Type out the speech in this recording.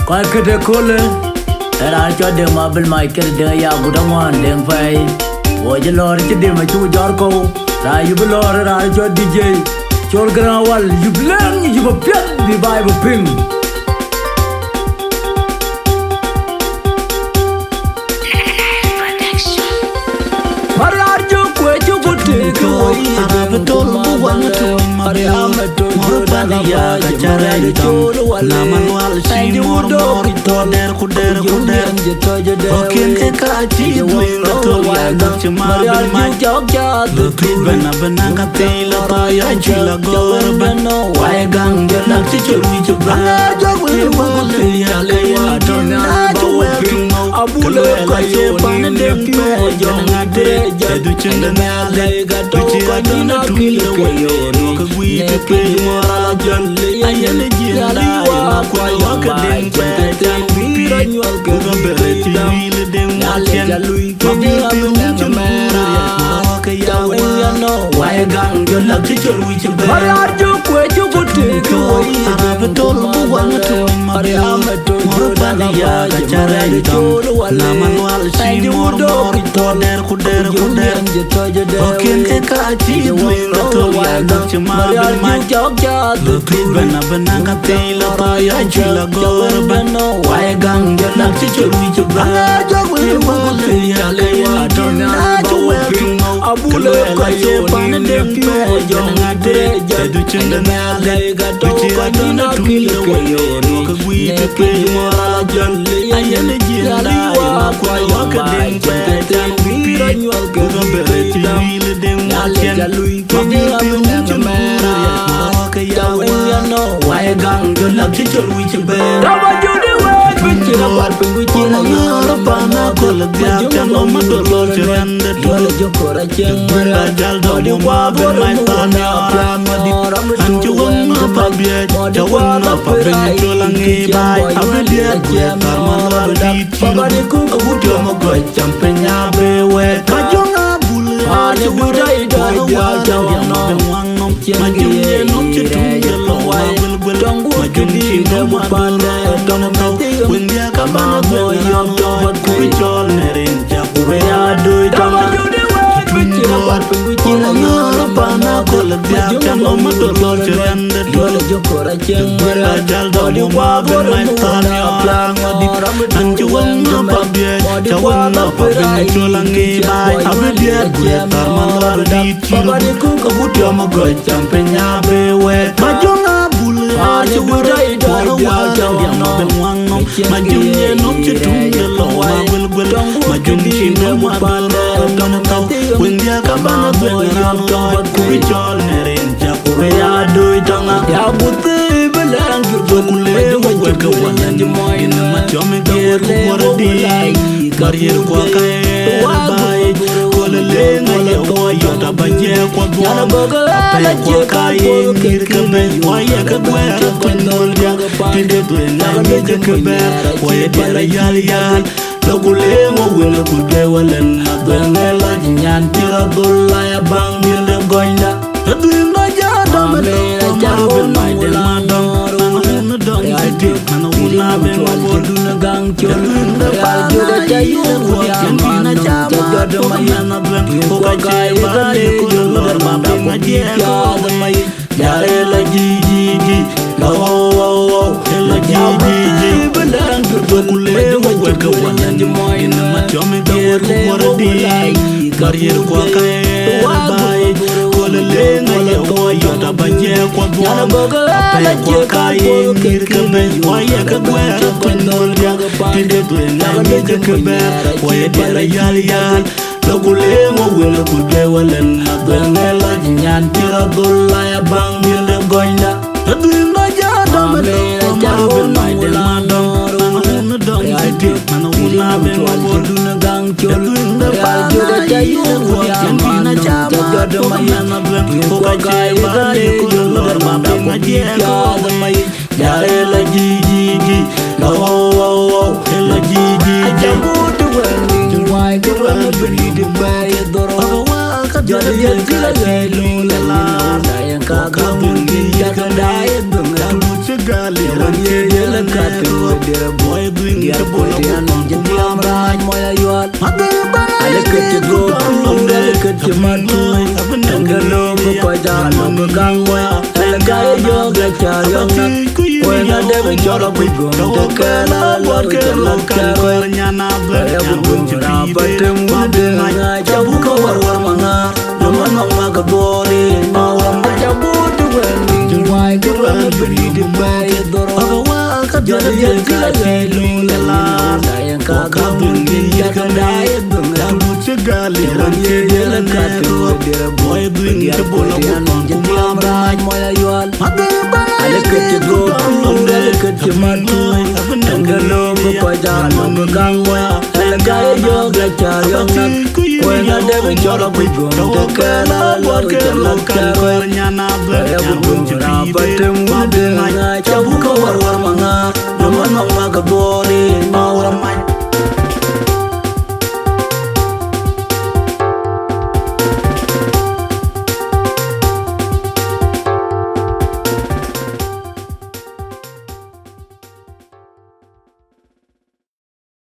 Kwa kete kule era cho de mabil mai kete de ya gudamwan deng fai wo je lor che de ma chu jor ko ra yu lor ra cho DJ chol gran wal yu blen yu ba pet bi bai ba ping marar ju kwe ju gute ko betul buwan tu mari ametu morbania cara itu nama wal si mor to der ku der okin ke kaci duin to ya dak cuma bil mai bena bena katila pa ya chula gor beno wai gang jelak ci chui coba jawi wal ya le ya dona abule kaye pan dem pe jongade jadu cendana le gato kadina kilo wayo no kagwi pe mora jalle ayele jila wa kwa yo kadem pe tan bira nyol ke gambere ti le dem chen mabi pi chumera ka ya wa no wa gang jolak ci chui coba marar ju kwe ju gute ko betul buwan tu mari ametu morbania cara itu nama wal si mor to der ku der okin ke kaci duin to ya dak cuma bil mai bena bena katila pa ya chula gor beno wai gang jelak ci chui coba jawi wal ya le ya dona abule kaye pan dem pe jongade jadu cendana le gato kadina kilo wayo no kagwi pe mora jalle ayele jila wa kwa yo kadem pe tan bira nyol ke gambere ti le dem chen mabi pi chumera ka ya wa no wai gang jolak ci chui coba Taba judi we bichira war pingu chila yoro bana kol biar kan o madolo chende Dole jokora cheng mara jal do di wa be mai tan ya anju wonna pa bie jawonna pa be cholangi bai abdia tarman wa di Babari ku abujo mo go champenya be we kajonga bule Ani budai dai dia jawno majumye no chitunge lo wa bul Tongu kidi no mu pande Tono meti wendia kabana go yo to ku chol nerin jakure ya do Taba judi we bichira war pingu chila yoro bana kol biar kan o madolo chende Dole jokora cheng mara jal do di wa be mai tan ya anju wonna pa bie jawonna pa be cholangi bai abdia tarman wa di Babari ku abujo mo go champenya be we kajonga bule Ani budai dai dia jawno majumye no chitunge lo wa bul majumki no ma pande tono tau wendia kabana go yo to ku chol nerin jakure ya do tonga Ya buti belang kule wa ka wanan in ma chome ger ku wardi karier kwa kae bai kole le ngale wo yo ta baje kwa bo ape kwa kae ngir ka be wa ya ka gwa ko nol ya tinde to na me je ka be wa ya dera yal yal logule mo wala ku de wala na be la nyan tira dolla ya bang minde goinda aduna ja da me ja be mai de ma don na don ite kana wala be mo Duna gang chol Ya joga chayu Ya mana Jaga de maya na ben ko ka Kaya ba kale ko dar ma be ma je Ya de maya ya la ji la wo la ji Belang kule wa ka wanan in ma chome ger ku wardi karier kwa kae bai kole le ngale wo yo ta baje kwa bo ape kwa kae ngir ka be wa ya ka gwa ko nol ya tinde to na me je ka be wa ya dera yal yal logule mo wala ku de wala na be la nyan tira dolla ya bang minde goinda aduna ja da me ja be mai de ma don na don ite mana wala be mo Duna gang chol Ya joga chayu Ya mana Jaga de maya na ben ko ka ba ko dar ma be ma je ko ya la ji la wo la ji Jago tu wengi Wai kerana beri di bayi dorong Jadi yang kila gelu Lala Dayang kagak mungkin Jaga daya Bengal segali ye ye la kat de boy doing the boy je diam raj moya yuat ale ket go ale ket matu ngalo ko pa ja lo gang wa ale ga yo ga cha yo na ko na de be joro bu go de kala lo ke lo ka ko nyana ba ya bu ra ba te mu de na ja bu ko war manga no man ma ka bori ma wa ma ja bu de wen wai ko ra bi de ba ya doro ka de ka de lo la da yan ka ka bu ya ka da ya bu gali ye ye la kat de boy doing the boy je diam raj moya yual ale ket go ale ket matu ngalo ko pa ja lo gang wa ale ga yo ga cha yo na ko na de be joro bu go de kala lo ke lo ka ko nyana ba ya bu ra ba te mu de na cha bu ko war manga no man ma ka bori ma war ma